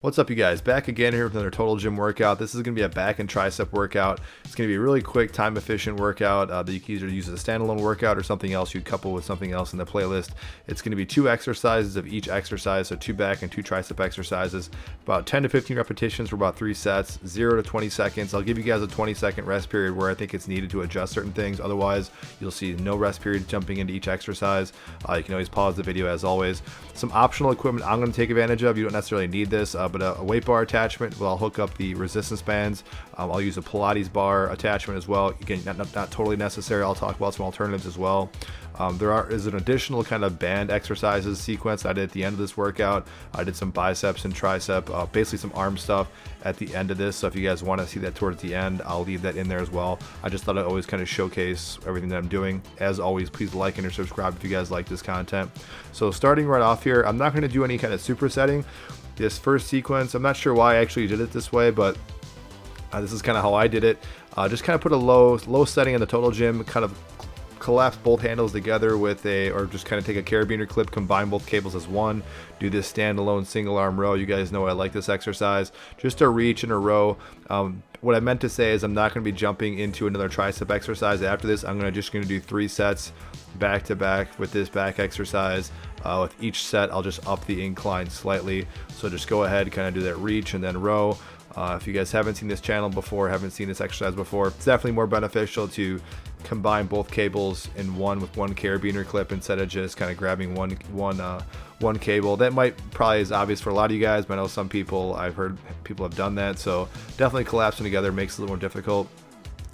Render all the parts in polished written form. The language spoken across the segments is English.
What's up, you guys? Back again here with another total gym workout. This is going to be a back and tricep workout. It's going to be a really quick, time efficient workout that you can either use as a standalone workout or something else you couple with something else in the playlist. It's going to be 2 exercises of each exercise, so 2 back and 2 tricep exercises, about 10 to 15 repetitions for about 3 sets, 0 to 20 seconds. I'll give you guys a 20-second rest period where I think it's needed to adjust certain things. Otherwise, you'll see no rest period jumping into each exercise. You can always pause the video as always. Some optional equipment I'm going to take advantage of. You don't necessarily need this, but a weight bar attachment. Well, I'll hook up the resistance bands. I'll use a Pilates bar attachment as well. Again, not totally necessary. I'll talk about some alternatives as well. There is an additional kind of band exercises sequence I did at the end of this workout. I did some biceps and tricep, basically some arm stuff at the end of this. So if you guys want to see that towards the end, I'll leave that in there as well. I just thought I'd always kind of showcase everything that I'm doing. As always, please like and subscribe if you guys like this content. So starting right off here, I'm not going to do any kind of supersetting. This first sequence, I'm not sure why I actually did it this way, but this is kind of how I did it. Just kind of put a low setting in the total gym, kind of collapse both handles together with or just kind of take a carabiner clip, combine both cables as one, do this standalone single arm row. You guys know I like this exercise. Just a reach and a row. What I meant to say is I'm not going to be jumping into another tricep exercise after this. I'm just going to do 3 sets back to back with this back exercise. With each set, I'll just up the incline slightly. So just go ahead, kind of do that reach and then row. If you guys haven't seen this channel before, haven't seen this exercise before, it's definitely more beneficial to combine both cables in one with one carabiner clip instead of just kind of grabbing one cable. That might probably is obvious for a lot of you guys, but I know some people, I've heard people have done that. So definitely collapsing together makes it a little more difficult.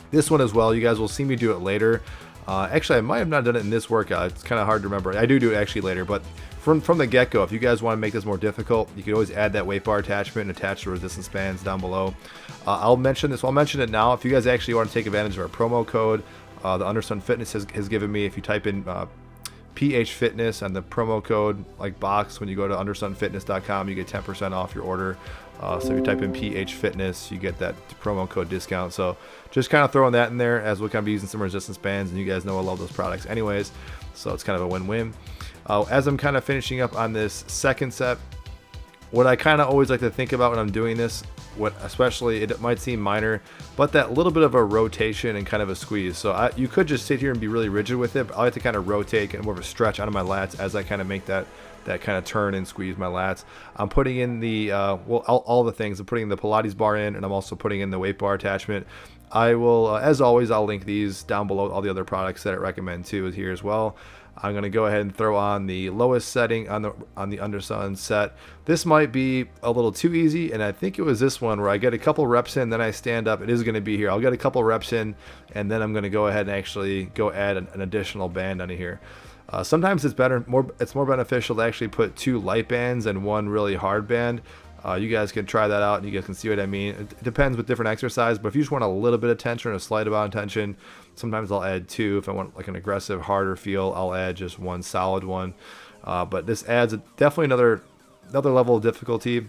This one as well, you guys will see me do it later. Actually, I might have not done it in this workout. It's kind of hard to remember. I do it actually later, but from the get-go, if you guys want to make this more difficult, you can always add that weight bar attachment and attach the resistance bands down below. I'll mention this. I'll mention it now. If you guys actually want to take advantage of our promo code, the Undersun Fitness has given me, if you type in PH Fitness and the promo code like box when you go to undersunfitness.com, you get 10% off your order. So if you type in PH Fitness, you get that promo code discount. So just kind of throwing that in there as we're going to be using some resistance bands, and you guys know I love those products anyways. So it's kind of a win-win. As I'm kind of finishing up on this second set, what I kind of always like to think about when I'm doing this, especially it might seem minor, but that little bit of a rotation and kind of a squeeze. So you could just sit here and be really rigid with it, but I like to kind of rotate and more of a stretch out of my lats as I kind of make that kind of turn and squeeze my lats. I'm putting in the all the things. I'm putting the Pilates bar in, and I'm also putting in the weight bar attachment. I will, as always, I'll link these down below. All the other products that I recommend too is here as well. I'm going to go ahead and throw on the lowest setting on the Undersun set. This might be a little too easy, and I think it was this one where I get a couple reps in, then I stand up. It is going to be here. I'll get a couple reps in, and then I'm going to go ahead and actually go add an additional band under here. Sometimes it's more beneficial to actually put 2 light bands and 1 really hard band. You guys can try that out and you guys can see what I mean. It depends with different exercise, but if you just want a little bit of tension or a slight amount of tension, sometimes I'll add 2. If I want like an aggressive, harder feel, I'll add just 1 solid one. But this adds definitely another level of difficulty,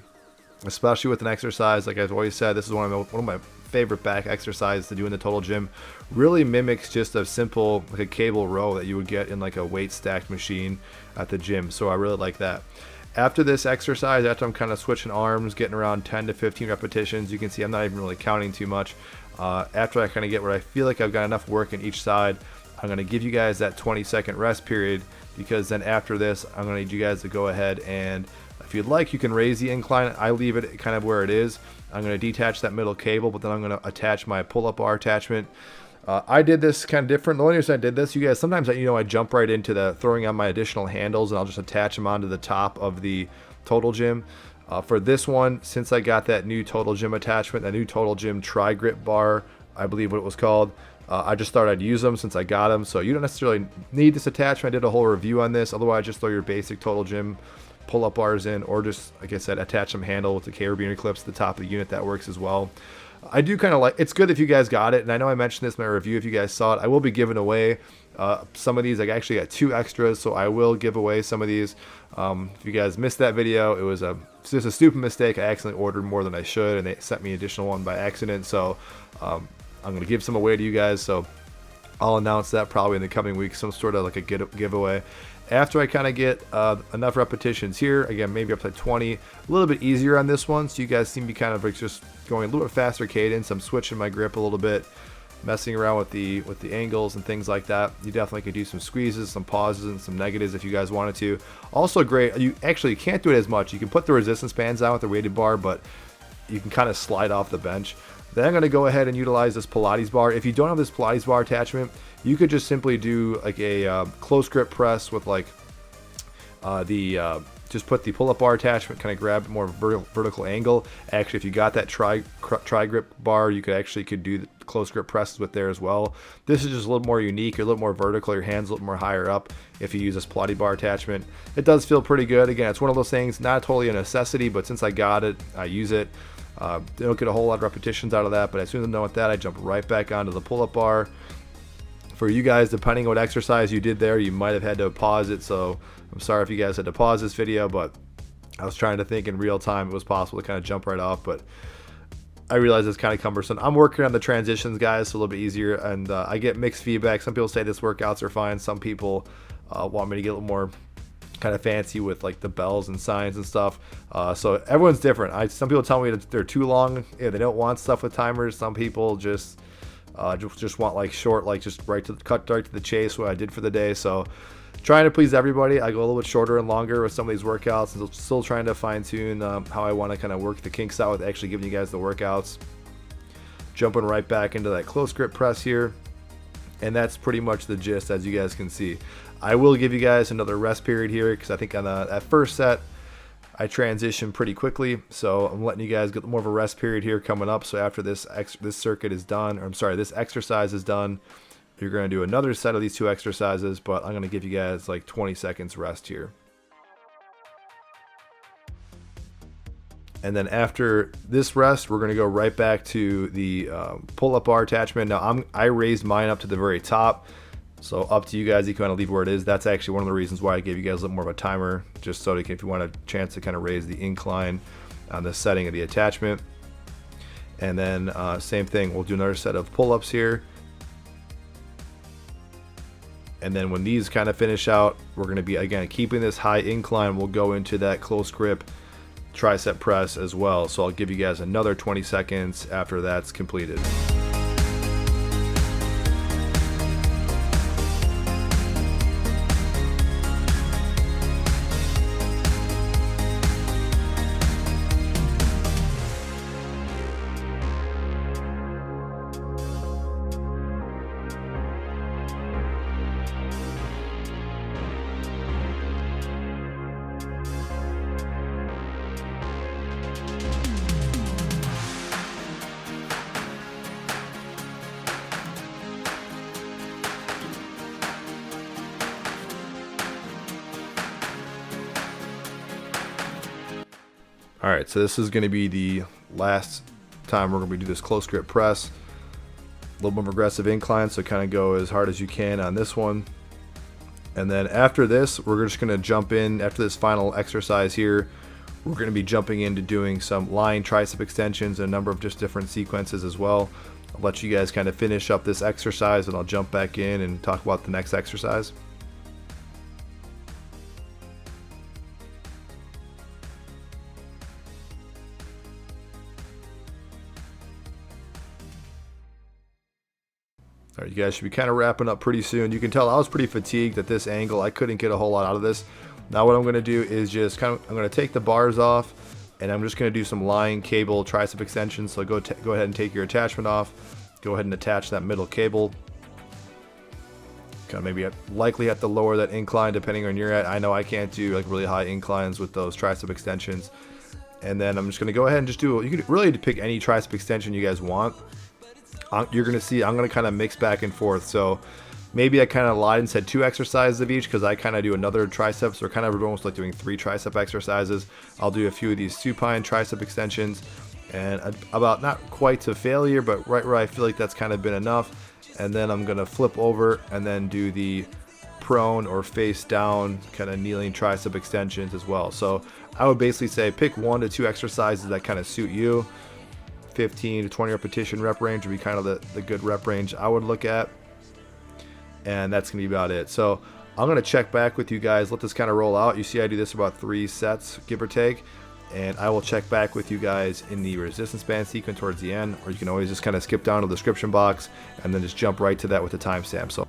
especially with an exercise. Like I've always said, this is one of my favorite back exercises to do in the total gym. Really mimics just a simple like a cable row that you would get in like a weight stacked machine at the gym. So I really like that. After this exercise, after I'm kind of switching arms, getting around 10 to 15 repetitions, you can see I'm not even really counting too much. After I kind of get where I feel like I've got enough work in each side, I'm going to give you guys that 20-second rest period, because then after this, I'm going to need you guys to go ahead and, if you'd like, you can raise the incline. I leave it kind of where it is. I'm going to detach that middle cable, but then I'm going to attach my pull-up bar attachment. I did this kind of different. The only reason I did this, you guys, sometimes I jump right into the throwing on my additional handles, and I'll just attach them onto the top of the total gym. For this one, since I got that new total gym attachment, that new total gym tri-grip bar, I believe what it was called, I just thought I'd use them since I got them. So you don't necessarily need this attachment. I did a whole review on this. Otherwise, just throw your basic total gym pull-up bars in, or just, like I said, attach some handle with the carabiner clips to the top of the unit. That works as well. I do kind of like, it's good if you guys got it, and I know I mentioned this in my review if you guys saw it. I will be giving away some of these. I actually got 2 extras, so I will give away some of these. If you guys missed that video, it was just a stupid mistake. I accidentally ordered more than I should, and they sent me an additional one by accident. So I'm going to give some away to you guys. So I'll announce that probably in the coming weeks, some sort of like a giveaway. After I kind of get enough repetitions here, again, maybe up to 20, a little bit easier on this one. So you guys seem to be kind of like just going a little bit faster cadence. I'm switching my grip a little bit, messing around with the angles and things like that. You definitely could do some squeezes, some pauses, and some negatives if you guys wanted to. Also great, you actually can't do it as much. You can put the resistance bands on with the weighted bar, but you can kind of slide off the bench. Then I'm going to go ahead and utilize this Pilates bar. If you don't have this Pilates bar attachment, you could just simply do like a close grip press with like just put the pull-up bar attachment, kind of grab more vertical angle. Actually, if you got that tri grip bar, you could do the close grip presses with there as well. This is just a little more unique, a little more vertical, your hands a little more higher up if you use this Pilates bar attachment. It does feel pretty good. Again, it's one of those things, not totally a necessity, but since I got it, I use it. Don't get a whole lot of repetitions out of that, but as soon as I'm done with that, I jump right back onto the pull-up bar. For you guys, depending on what exercise you did there, you might have had to pause it, so I'm sorry if you guys had to pause this video, but I was trying to think in real time it was possible to kind of jump right off, but I realize it's kind of cumbersome. I'm working on the transitions, guys, so a little bit easier, and I get mixed feedback. Some people say this workouts are fine. Some people want me to get a little more kind of fancy with like the bells and signs and stuff. So everyone's different. Some people tell me that they're too long. Yeah, they don't want stuff with timers. Some people just want like short, like just cut right to the chase, what I did for the day. So trying to please everybody, I go a little bit shorter and longer with some of these workouts, and still trying to fine tune how I want to kind of work the kinks out with actually giving you guys the workouts. Jumping right back into that close grip press here, and that's pretty much the gist, as you guys can see. I will give you guys another rest period here because I think on that first set I transitioned pretty quickly, so I'm letting you guys get more of a rest period here coming up. So after this circuit is done, or I'm sorry, this exercise is done, you're going to do another set of these two exercises, but I'm going to give you guys like 20 seconds rest here. And then after this rest, we're going to go right back to the pull-up bar attachment. Now I raised mine up to the very top, so up to you guys. You can kind of leave where it is. That's actually one of the reasons why I gave you guys a little more of a timer, just so that if you want a chance to kind of raise the incline on the setting of the attachment. And then same thing, we'll do another set of pull-ups here. And then when these kind of finish out, we're going to be, again, keeping this high incline. We'll go into that close grip tricep press as well. So I'll give you guys another 20 seconds after that's completed. All right, so this is going to be the last time we're going to do this close grip press. A little more aggressive incline, so kind of go as hard as you can on this one. And then after this, we're just going to jump in. After this final exercise here, we're going to be jumping into doing some lying tricep extensions and a number of just different sequences as well. I'll let you guys kind of finish up this exercise, and I'll jump back in and talk about the next exercise. All right, you guys should be kind of wrapping up pretty soon. You can tell I was pretty fatigued at this angle. I couldn't get a whole lot out of this. Now what I'm going to do is just I'm going to take the bars off, and I'm just going to do some lying cable tricep extensions. So go ahead and take your attachment off. Go ahead and attach that middle cable. Kind of maybe likely have to lower that incline depending on where you're at. I know I can't do like really high inclines with those tricep extensions. And then I'm just going to go ahead and just do, you can really pick any tricep extension you guys want. You're going to see I'm going to kind of mix back and forth. So maybe I kind of lied and said 2 exercises of each, because I kind of do another triceps, or kind of almost like doing 3 tricep exercises. I'll do a few of these supine tricep extensions, and about not quite to failure, but right where I feel like that's kind of been enough. And then I'm going to flip over and then do the prone or face down kind of kneeling tricep extensions as well. So I would basically say pick 1 to 2 exercises that kind of suit you. 15 to 20 repetition rep range would be kind of the good rep range I would look at, and that's gonna be about it. So I'm going to check back with you guys, let this kind of roll out. You see I do this about 3 sets, give or take. And I will check back with you guys in the resistance band sequence towards the end, or you can always just kind of skip down to the description box and then just jump right to that with the timestamp. So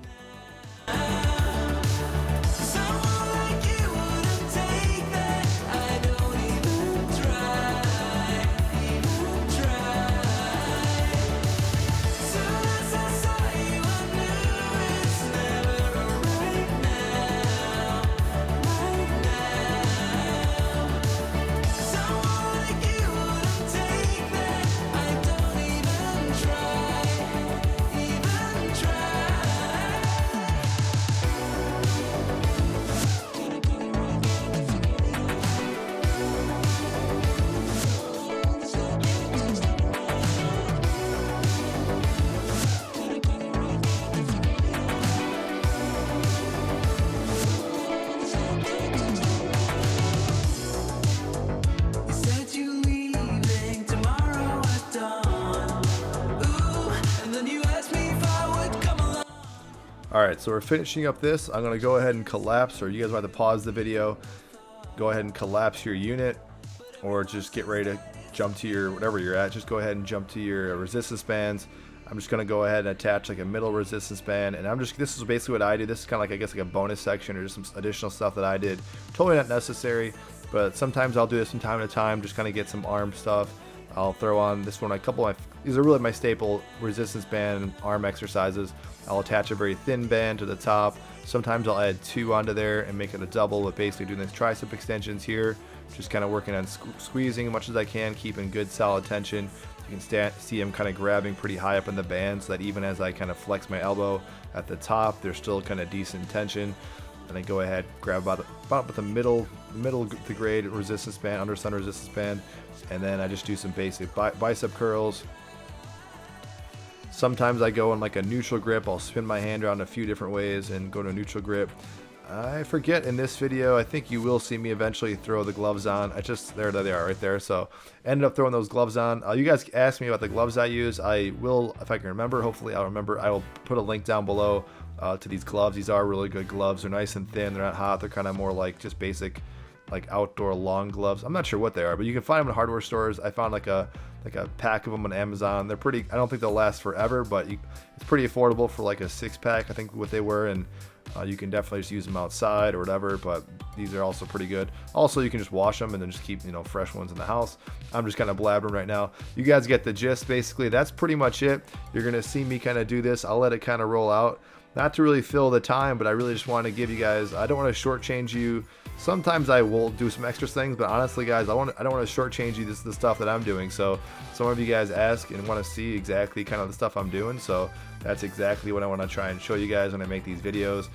alright, so we're finishing up this. I'm going to go ahead and collapse, or you guys might have to pause the video, go ahead and collapse your unit, or just get ready to jump to your, whatever you're at, just go ahead and jump to your resistance bands. I'm just going to go ahead and attach like a middle resistance band, and this is basically what I do. This is kind of like, I guess, like a bonus section or just some additional stuff that I did. Totally not necessary, but sometimes I'll do this from time to time, just kind of get some arm stuff. I'll throw on this one, these are really my staple resistance band arm exercises. I'll attach a very thin band to the top. Sometimes I'll add 2 onto there and make it a double with basically doing these tricep extensions here. Just kind of working on squeezing as much as I can, keeping good solid tension. You can see I'm kind of grabbing pretty high up in the band so that even as I kind of flex my elbow at the top, there's still kind of decent tension. And then go ahead, grab about the middle the grade resistance band, Undersun Resistance Band, and then I just do some basic bicep curls. Sometimes I go in like a neutral grip. I'll spin my hand around a few different ways and go to a neutral grip. I forget in this video, I think you will see me eventually throw the gloves on. There they are right there. So ended up throwing those gloves on. You guys asked me about the gloves I use. I will, if I can remember, hopefully I'll remember. I will put a link down below to these gloves. These are really good gloves. They're nice and thin. They're not hot. They're kind of more like just basic, like outdoor long gloves. I'm not sure what they are, but you can find them in hardware stores. I found like a pack of them on Amazon. They're pretty, I don't think they'll last forever, but it's pretty affordable for like a 6-pack, I think what they were, and you can definitely just use them outside or whatever, but these are also pretty good. Also, you can just wash them and then just keep, fresh ones in the house. I'm just kind of blabbering right now. You guys get the gist, basically. That's pretty much it. You're going to see me kind of do this. I'll let it kind of roll out. Not to really fill the time, but I really just want to give you guys, I don't want to shortchange you. Sometimes I will do some extra things, but honestly, guys, I don't want to shortchange you the stuff that I'm doing. So some of you guys ask and want to see exactly kind of the stuff I'm doing. So that's exactly what I want to try and show you guys when I make these videos.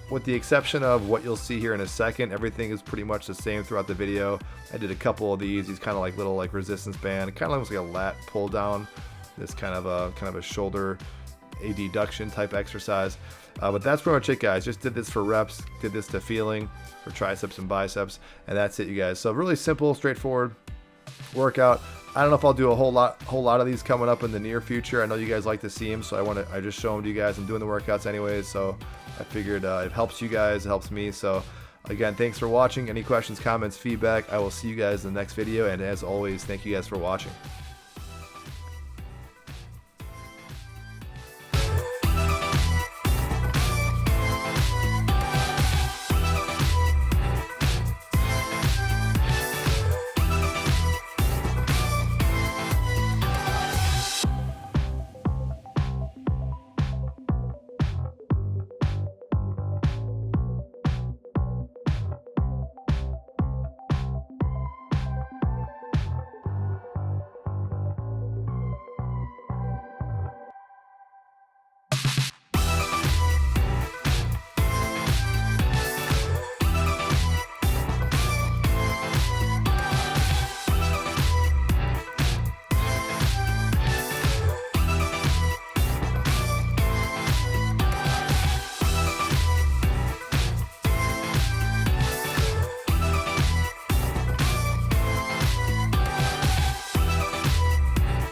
With the exception of what you'll see here in a second, everything is pretty much the same throughout the video. I did a couple of these kind of like little like resistance band. It kind of looks like a lat pull down. This kind of a shoulder adduction type exercise. But that's pretty much it, guys. Just did this for reps, did this to feeling for triceps and biceps, and that's it, you guys. So really simple, straightforward workout. I don't know if I'll do a whole lot of these coming up in the near future. I know you guys like to see them, so I just show them to you guys. I'm doing the workouts anyways, so I figured it helps you guys, it helps me. So again, thanks for watching. Any questions, comments, feedback, I will see you guys in the next video, and as always, thank you guys for watching.